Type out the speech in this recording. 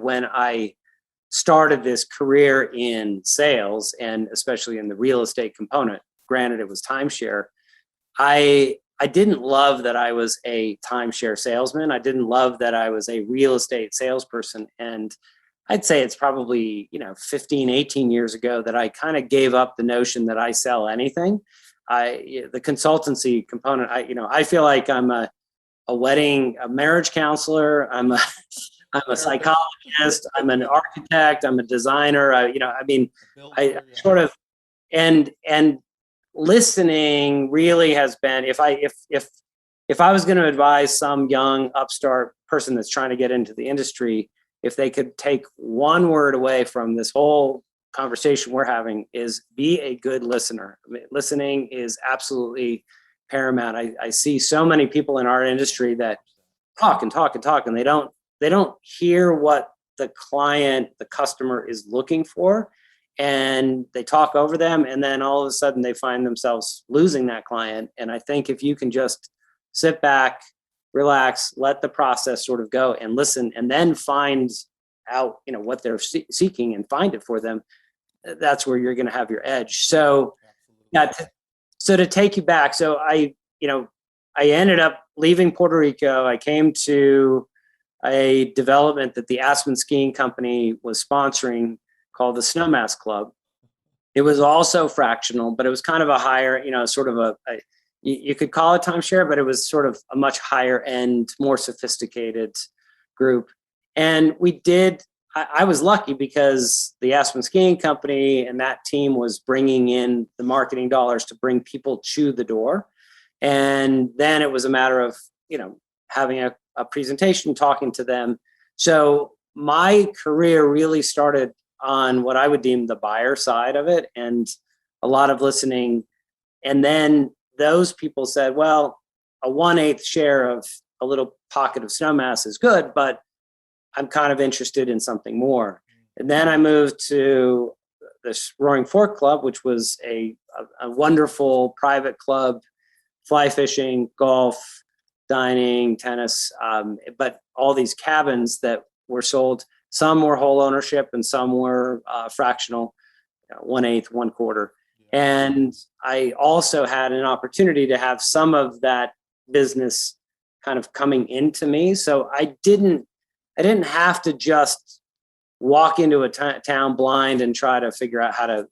when I started this career in sales, and especially in the real estate component, granted it was timeshare, I didn't love that I was a timeshare salesman. I didn't love that I was a real estate salesperson. And I'd say it's probably, 15, 18 years ago that I kind of gave up the notion that I sell anything. The consultancy component, I feel like I'm a marriage counselor. I'm a psychologist. I'm an architect. I'm a designer. I sort of, and listening really has been, if I was going to advise some young upstart person that's trying to get into the industry, if they could take one word away from this whole conversation we're having, is be a good listener. I mean, listening is absolutely paramount. I see so many people in our industry that talk and talk and talk, and they don't hear what the customer is looking for, and they talk over them, and then all of a sudden they find themselves losing that client. And I think if you can just sit back, relax, let the process sort of go and listen, and then find out, what they're seeking and find it for them, that's where you're going to have your edge. So, so to take you back, so I ended up leaving Puerto Rico. I came to a development that the Aspen Skiing Company was sponsoring called the Snowmass Club. It was also fractional, but it was kind of a higher, sort of you could call it timeshare, but it was sort of a much higher end, more sophisticated group. And I was lucky because the Aspen Skiing Company and that team was bringing in the marketing dollars to bring people to the door. And then it was a matter of, having a presentation, talking to them. So my career really started on what I would deem the buyer side of it, and a lot of listening. And then those people said, well, a 1/8 share of a little pocket of Snowmass is good, but I'm kind of interested in something more. And then I moved to this Roaring Fork Club, which was a wonderful private club, fly fishing, golf, dining, tennis, but all these cabins that were sold. Some were whole ownership and some were fractional, 1/8, 1/4. And I also had an opportunity to have some of that business kind of coming into me. So I didn't have to just walk into a town blind and try to figure out how to,